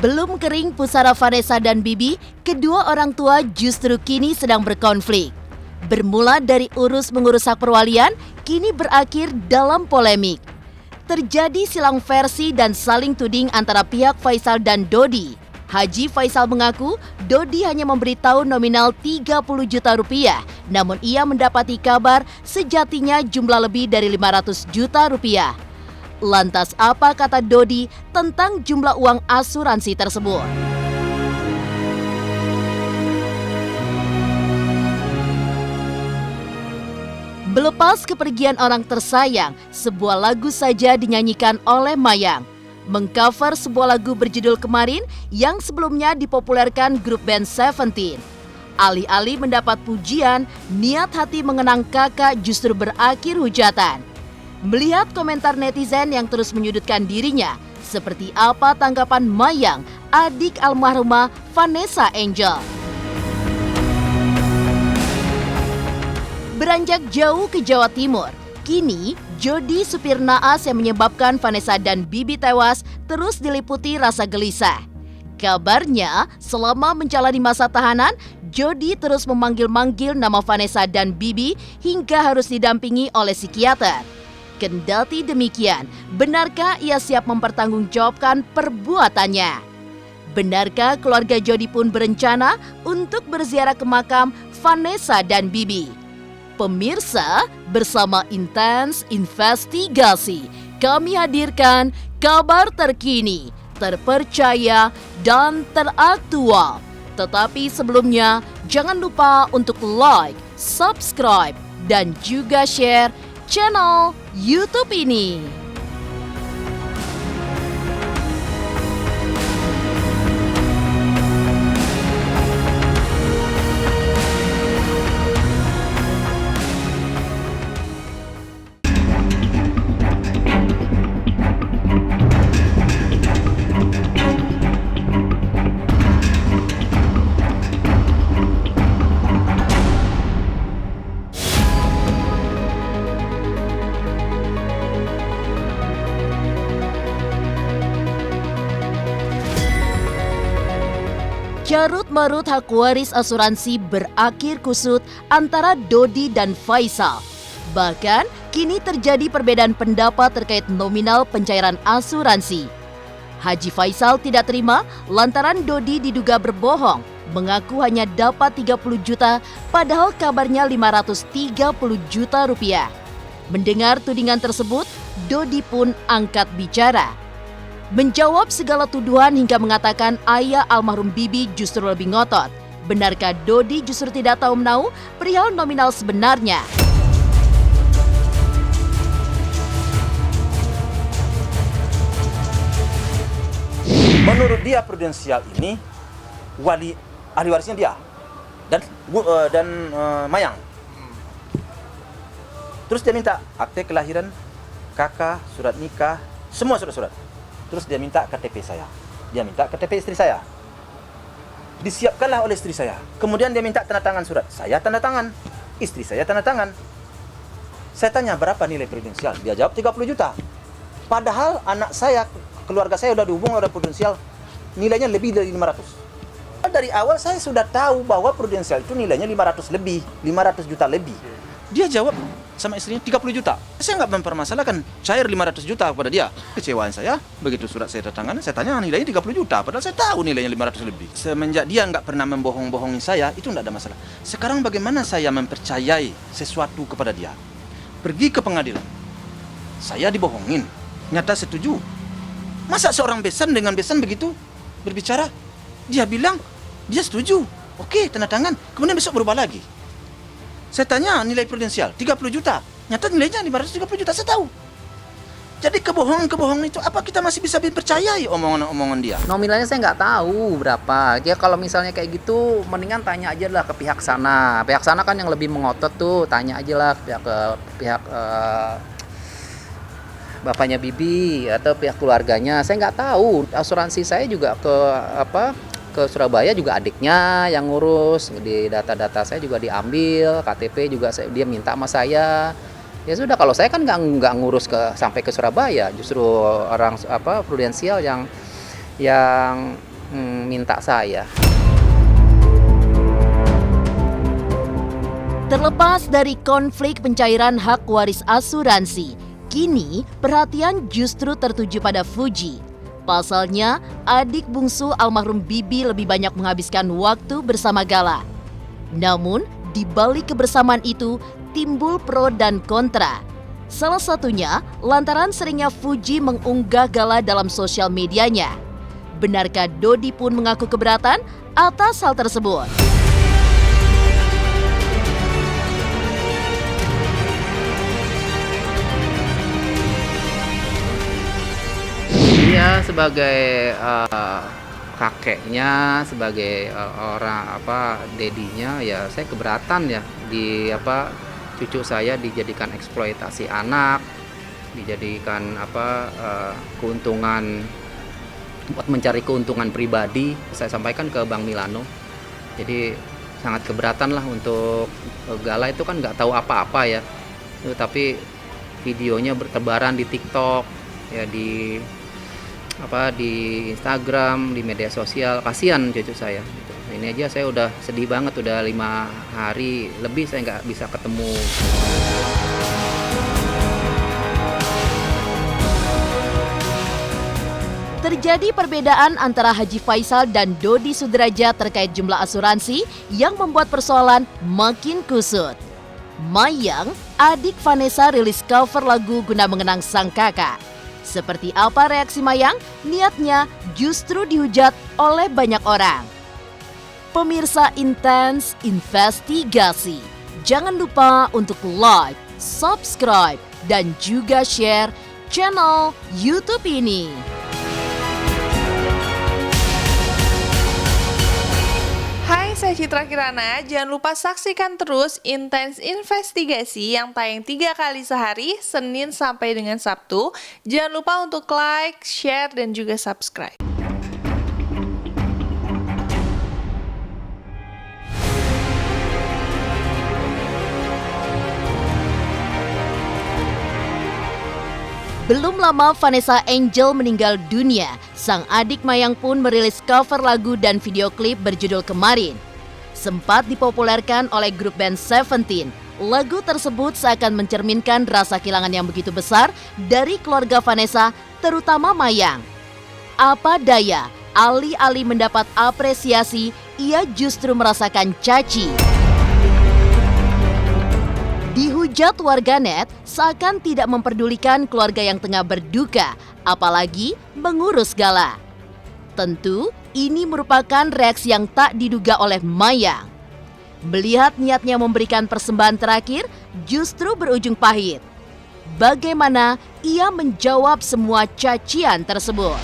Belum kering pusara Vanessa dan Bibi, kedua orang tua justru kini sedang berkonflik. Bermula dari urus-mengurus hak perwalian, kini berakhir dalam polemik. Terjadi silang versi dan saling tuding antara pihak Faisal dan Dodi. Haji Faisal mengaku Dodi hanya memberitahu nominal 30 juta rupiah, namun ia mendapati kabar sejatinya jumlah lebih dari 500 juta rupiah. Lantas apa kata Dodi tentang jumlah uang asuransi tersebut? Melepas kepergian orang tersayang, sebuah lagu saja dinyanyikan oleh Mayang. Mengcover sebuah lagu berjudul Kemarin yang sebelumnya dipopulerkan grup band Seventeen. Alih-alih mendapat pujian, niat hati mengenang kakak justru berakhir hujatan. Melihat komentar netizen yang terus menyudutkan dirinya, seperti apa tanggapan Mayang, adik almarhumah Vanessa Angel? Beranjak jauh ke Jawa Timur, kini Jody supir naas yang menyebabkan Vanessa dan Bibi tewas terus diliputi rasa gelisah. Kabarnya, selama menjalani masa tahanan, Jody terus memanggil-manggil nama Vanessa dan Bibi hingga harus didampingi oleh psikiater. Kendati demikian, benarkah ia siap mempertanggungjawabkan perbuatannya? Benarkah keluarga Jody pun berencana untuk berziarah ke makam Vanessa dan Bibi? Pemirsa, bersama Intens Investigasi, kami hadirkan kabar terkini, terpercaya, dan teraktual. Tetapi sebelumnya, jangan lupa untuk like, subscribe, dan juga share channel YouTube ini. Carut-marut hak waris asuransi berakhir kusut antara Dodi dan Faisal. Bahkan, kini terjadi perbedaan pendapat terkait nominal pencairan asuransi. Haji Faisal tidak terima lantaran Dodi diduga berbohong, mengaku hanya dapat 30 juta padahal kabarnya 530 juta rupiah. Mendengar tudingan tersebut, Dodi pun angkat bicara. Menjawab segala tuduhan hingga mengatakan ayah almarhum Bibi justru lebih ngotot. Benarkah Dodi justru tidak tahu menahu perihal nominal sebenarnya? Menurut dia prudensial ini ahli warisnya dia dan Mayang. Terus dia minta akte kelahiran, kakak, surat nikah, semua surat-surat. Terus dia minta KTP saya. Dia minta KTP istri saya. Disiapkanlah oleh istri saya. Kemudian dia minta tanda tangan surat. Saya tanda tangan. Istri saya tanda tangan. Saya tanya berapa nilai prudensial. Dia jawab 30 juta. Padahal anak saya, keluarga saya sudah dihubung oleh prudensial. Nilainya lebih dari 500. Dari awal saya sudah tahu bahwa prudensial itu nilainya 500 lebih. 500 juta lebih. Dia jawab sama istrinya 30 juta. Saya nggak mempermasalahkan cair 500 juta kepada dia. Kecewaan saya, begitu surat saya datangkan, saya tanya nilainya 30 juta. Padahal saya tahu nilainya 500 lebih. Semenjak dia nggak pernah membohong-bohongi saya, itu nggak ada masalah. Sekarang bagaimana saya mempercayai sesuatu kepada dia? Pergi ke pengadilan. Saya dibohongin. Nyata setuju. Masa seorang besan dengan besan begitu berbicara? Dia bilang, dia setuju. Oke, tanda tangan. Kemudian besok berubah lagi. Saya tanya nilai prudensial 30 juta. Nyata nilainya 530 juta, saya tahu. Jadi kebohongan-kebohongan itu apa kita masih bisa dipercayai omongan-omongan dia? Nominalnya saya nggak tahu berapa. Ya kalau misalnya kayak gitu mendingan tanya aja lah ke pihak sana. Pihak sana kan yang lebih mengotot tuh, tanya aja lah ke pihak bapaknya Bibi atau pihak keluarganya. Saya nggak tahu. Asuransi saya juga ke Surabaya juga adiknya yang ngurus, di data-data saya juga diambil, KTP juga dia minta sama saya. Ya sudah, kalau saya kan nggak ngurus sampai ke Surabaya, justru orang prudensial yang minta saya. Terlepas dari konflik pencairan hak waris asuransi, kini perhatian justru tertuju pada Fuji. Pasalnya, adik bungsu almarhum Bibi lebih banyak menghabiskan waktu bersama Gala. Namun, di balik kebersamaan itu timbul pro dan kontra. Salah satunya lantaran seringnya Fuji mengunggah Gala dalam sosial medianya. Benarkah Dodi pun mengaku keberatan atas hal tersebut? Dia sebagai kakeknya, sebagai orang dedinya, ya saya keberatan ya cucu saya dijadikan eksploitasi anak, dijadikan keuntungan buat mencari keuntungan pribadi. Saya sampaikan ke Bang Milano. Jadi sangat keberatan lah untuk Gala itu kan nggak tahu apa-apa ya. Tapi videonya bertebaran di TikTok, ya di Instagram, di media sosial. Kasihan cucu saya gitu. Ini aja saya udah sedih banget, udah 5 hari lebih saya nggak bisa ketemu. Terjadi perbedaan antara Haji Faisal dan Dodi Sudrajat terkait jumlah asuransi yang membuat persoalan makin kusut. Mayang, adik Vanessa, rilis cover lagu guna mengenang sang kakak. Seperti apa reaksi Mayang? Niatnya justru dihujat oleh banyak orang. Pemirsa Intens Investigasi, jangan lupa untuk like, subscribe, dan juga share channel YouTube ini. Hai, saya Citra Kirana. Jangan lupa saksikan terus Intens Investigasi yang tayang 3 kali sehari, Senin sampai dengan Sabtu. Jangan lupa untuk like, share, dan juga subscribe. Belum lama Vanessa Angel meninggal dunia, sang adik Mayang pun merilis cover lagu dan video klip berjudul Kemarin. Sempat dipopulerkan oleh grup band Seventeen, lagu tersebut seakan mencerminkan rasa kehilangan yang begitu besar dari keluarga Vanessa, terutama Mayang. Apa daya, alih-alih mendapat apresiasi, ia justru merasakan caci. Dihujat warganet seakan tidak memperdulikan keluarga yang tengah berduka, apalagi mengurus Gala. Tentu ini merupakan reaksi yang tak diduga oleh Mayang. Melihat niatnya memberikan persembahan terakhir justru berujung pahit. Bagaimana ia menjawab semua cacian tersebut?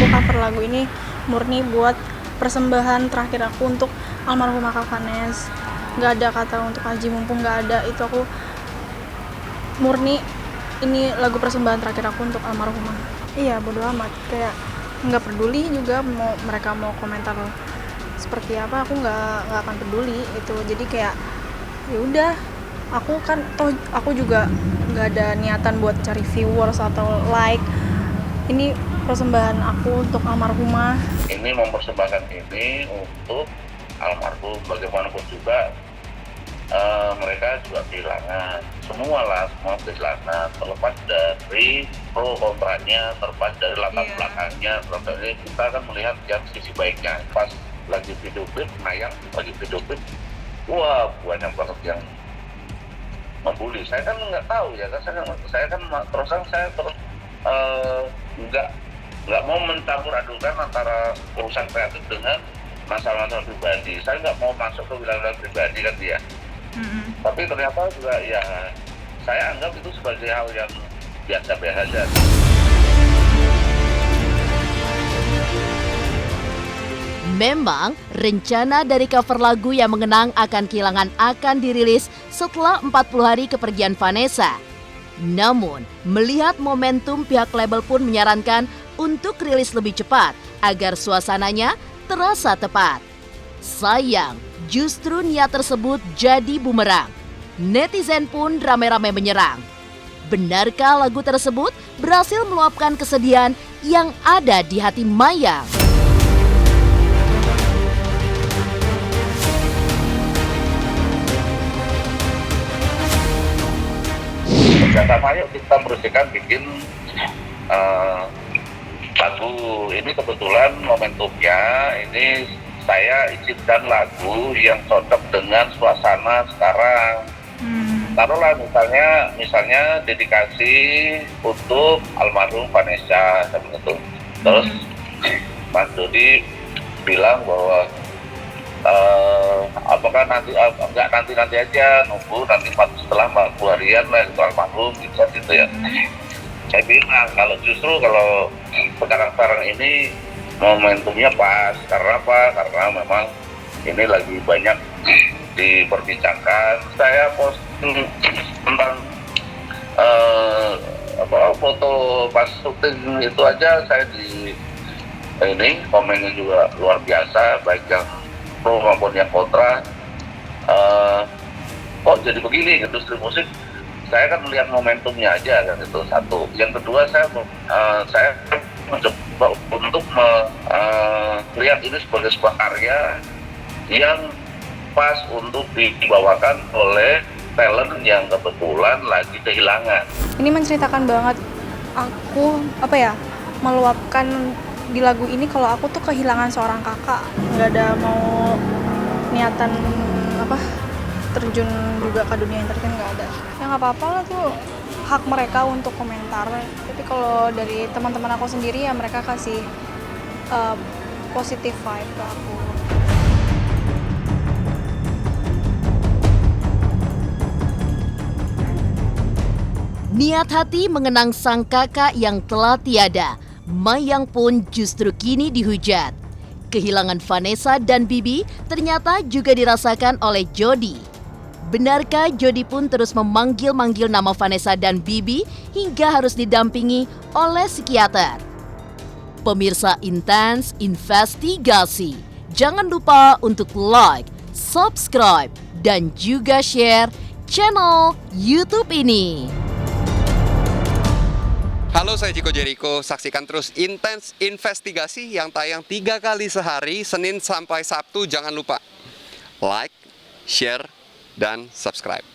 Aku cover lagu ini murni buat persembahan terakhir aku untuk almarhumah Kak Vanes. Gak ada kata untuk Haji, mumpung gak ada, itu aku murni ini lagu persembahan terakhir aku untuk almarhumah. Iya, bodo amat, kayak nggak peduli juga mereka mau komentar seperti apa, aku nggak akan peduli itu. Jadi kayak ya udah, aku kan aku juga nggak ada niatan buat cari viewers atau like. Ini persembahan aku untuk almarhumah. Ini mempersembahkan ini untuk almarhum. Bagaimanapun juga mereka juga kehilangan, semua kehilangan, terlepas dari pro kontranya, terlepas dari latar belakangnya. Terus kita akan melihat yang sisi baiknya. Pas lagi video klip, Mayang lagi video klip, wah banyak banget yang membuli. Saya kan nggak tahu ya, saya kan terus nggak mau mencampur adukan antara urusan kreatif dengan masalah-masalah pribadi. Saya nggak mau masuk ke wilayah pribadi kan dia. Tapi ternyata juga ya saya anggap itu sebagai hal yang biasa-biasa saja. Memang, rencana dari cover lagu yang mengenang akan kehilangan akan dirilis setelah 40 hari kepergian Vanessa. Namun, melihat momentum, pihak label pun menyarankan untuk rilis lebih cepat agar suasananya terasa tepat. Sayang, justru niat tersebut jadi bumerang. Netizen pun ramai-ramai menyerang. Benarkah lagu tersebut berhasil meluapkan kesedihan yang ada di hati Mayang? Bersama yuk kita berusaha bikin lagu ini. Kebetulan momentumnya ini saya izinkan lagu yang cocok dengan suasana sekarang. Taruhlah misalnya dedikasi untuk almarhum Vanessa gitu. Terus Mas Dodi bilang bahwa apakah nanti aja nunggu nanti setelah 40 harian lah itu almarhum gitu ya. Saya bilang kalau sekarang ini momentumnya pas. Karena apa? Karena memang ini lagi banyak diperbincangkan. Saya posting tentang foto pas syuting itu aja, saya ini komennya juga luar biasa, baik yang pro maupun yang kontra. Kok jadi begini gitu, industri musik. Saya kan melihat momentumnya aja kan, itu satu. Yang kedua, saya mencoba untuk melihat ini sebagai sebuah karya yang pas untuk dibawakan oleh talent yang kebetulan lagi kehilangan. Ini menceritakan banget aku meluapkan di lagu ini kalau aku tuh kehilangan seorang kakak. Nggak ada mau niatan terjun juga ke dunia entertain, nggak ada. Ya nggak apa-apa lah, tuh hak mereka untuk komentar. Tapi kalau dari teman-teman aku sendiri ya mereka kasih positive vibe ke aku. Niat hati mengenang sang kakak yang telah tiada, Mayang pun justru kini dihujat. Kehilangan Vanessa dan Bibi ternyata juga dirasakan oleh Jody. Benarkah Jody pun terus memanggil-manggil nama Vanessa dan Bibi hingga harus didampingi oleh psikiater? Pemirsa Intens Investigasi, jangan lupa untuk like, subscribe, dan juga share channel YouTube ini. Halo, saya Chico Jericho. Saksikan terus Intens Investigasi yang tayang 3 kali sehari, Senin sampai Sabtu. Jangan lupa like, share, dan subscribe.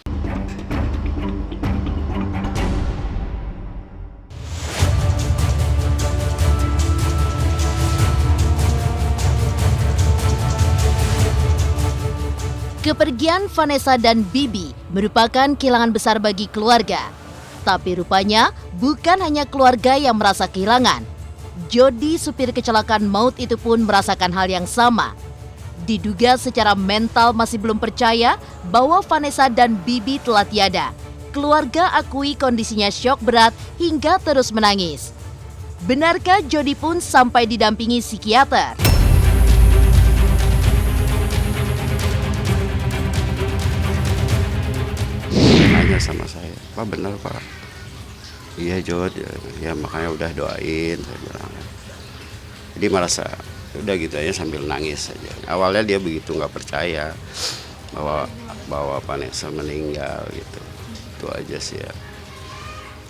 Kepergian Vanessa dan Bibi merupakan kehilangan besar bagi keluarga. Tapi rupanya bukan hanya keluarga yang merasa kehilangan. Jody, supir kecelakaan maut itu pun merasakan hal yang sama. Diduga secara mental masih belum percaya bahwa Vanessa dan Bibi telah tiada. Keluarga akui kondisinya syok berat hingga terus menangis. Benarkah Jody pun sampai didampingi psikiater? Nanya sama saya, Pak benar Pak? Iya Jod, ya makanya udah doain, saya bilang. Jadi merasa udah gitu aja sambil nangis saja. Awalnya dia begitu nggak percaya bahwa Vanessa meninggal gitu. Itu aja sih ya.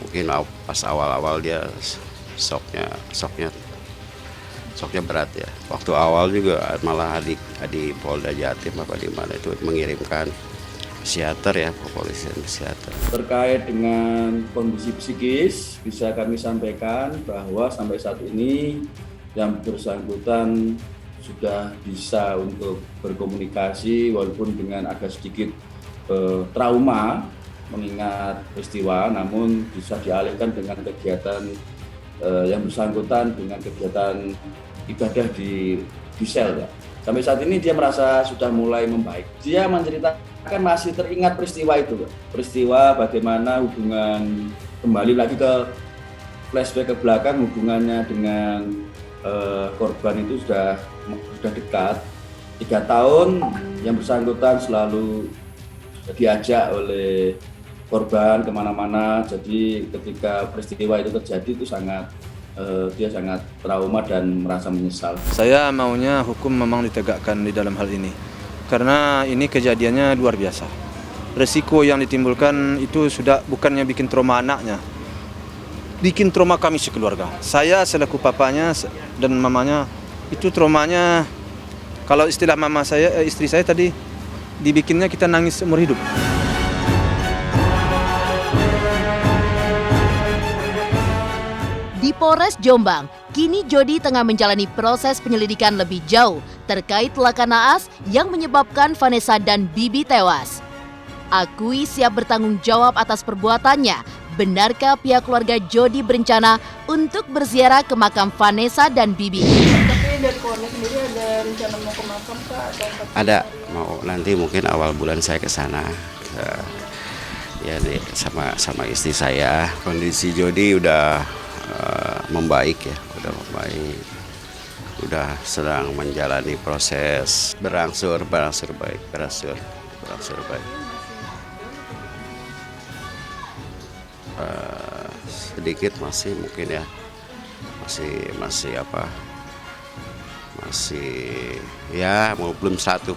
Mungkin pas awal-awal dia soknya berat ya. Waktu awal juga malah adik Polda Jatim apa di mana itu mengirimkan psikiater ya, kepolisian psikiater. Terkait dengan kondisi psikis, bisa kami sampaikan bahwa sampai saat ini yang bersangkutan sudah bisa untuk berkomunikasi walaupun dengan agak sedikit trauma mengingat peristiwa, namun bisa dialihkan dengan kegiatan yang bersangkutan dengan kegiatan ibadah di sel ya. Sampai saat ini dia merasa sudah mulai membaik. Dia menceritakan masih teringat peristiwa itu, peristiwa bagaimana hubungan, kembali lagi ke flashback ke belakang, hubungannya dengan korban itu sudah dekat 3 tahun. Yang bersangkutan selalu diajak oleh korban kemana-mana. Jadi ketika peristiwa itu terjadi itu dia sangat trauma dan merasa menyesal. Saya maunya hukum memang ditegakkan di dalam hal ini, karena ini kejadiannya luar biasa. resiko yang ditimbulkan itu sudah bukannya bikin trauma anaknya, bikin trauma kami sekeluarga. Saya selaku papanya dan mamanya itu traumanya, kalau istilah mama saya, istri saya tadi, dibikinnya kita nangis seumur hidup. Di Polres Jombang, kini Jody tengah menjalani proses penyelidikan lebih jauh terkait laka naas yang menyebabkan Vanessa dan Bibi tewas. Akui siap bertanggung jawab atas perbuatannya. Benarkah pihak keluarga Jody berencana untuk berziarah ke makam Vanessa dan Bibi? Tapi dari keluarga sendiri ada rencana mau ke makam kah? Ada, mau nanti mungkin awal bulan saya ke sana. Ya sama istri saya. Kondisi Jody udah membaik ya, udah sedang menjalani proses berangsur baik. Sedikit masih mungkin ya, masih ya mau belum 100%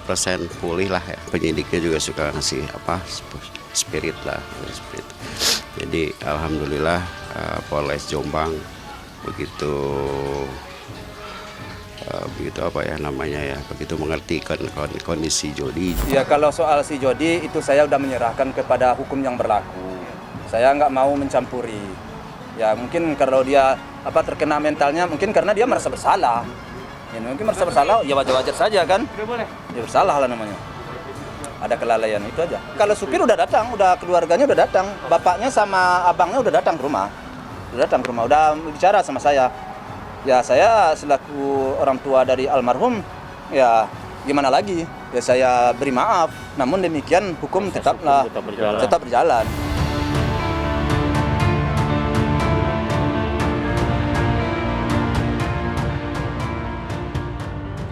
pulih lah ya. Penyidiknya juga suka ngasih spirit. Jadi alhamdulillah Polres Jombang begitu mengerti kondisi Jody. Ya kalau soal si Jody itu saya udah menyerahkan kepada hukum yang berlaku. Saya nggak mau mencampuri. Ya mungkin kalau dia terkena mentalnya, mungkin karena dia merasa bersalah. Ya mungkin merasa bersalah, ya wajar-wajar saja kan. Dia bersalah lah namanya. Ada kelalaian itu aja. Kalau supir udah datang, keluarganya udah datang, bapaknya sama abangnya udah datang ke rumah, udah bicara sama saya. Ya saya selaku orang tua dari almarhum, ya gimana lagi? Ya saya beri maaf. Namun demikian hukum tetap berjalan.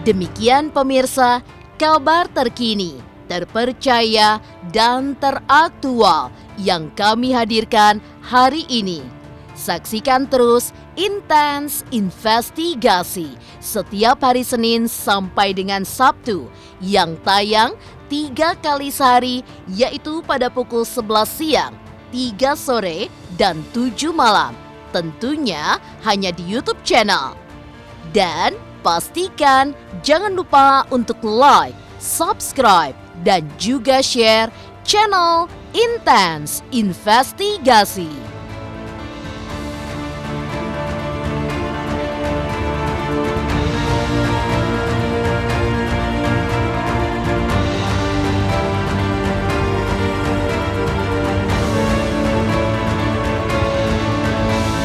Demikian pemirsa, kabar terkini, terpercaya, dan teraktual yang kami hadirkan hari ini. Saksikan terus Intens Investigasi setiap hari Senin sampai dengan Sabtu yang tayang 3 kali sehari, yaitu pada pukul 11 siang, 3 sore, dan 7 malam. Tentunya hanya di YouTube channel. Dan pastikan jangan lupa untuk like, subscribe, dan juga share channel Intens Investigasi.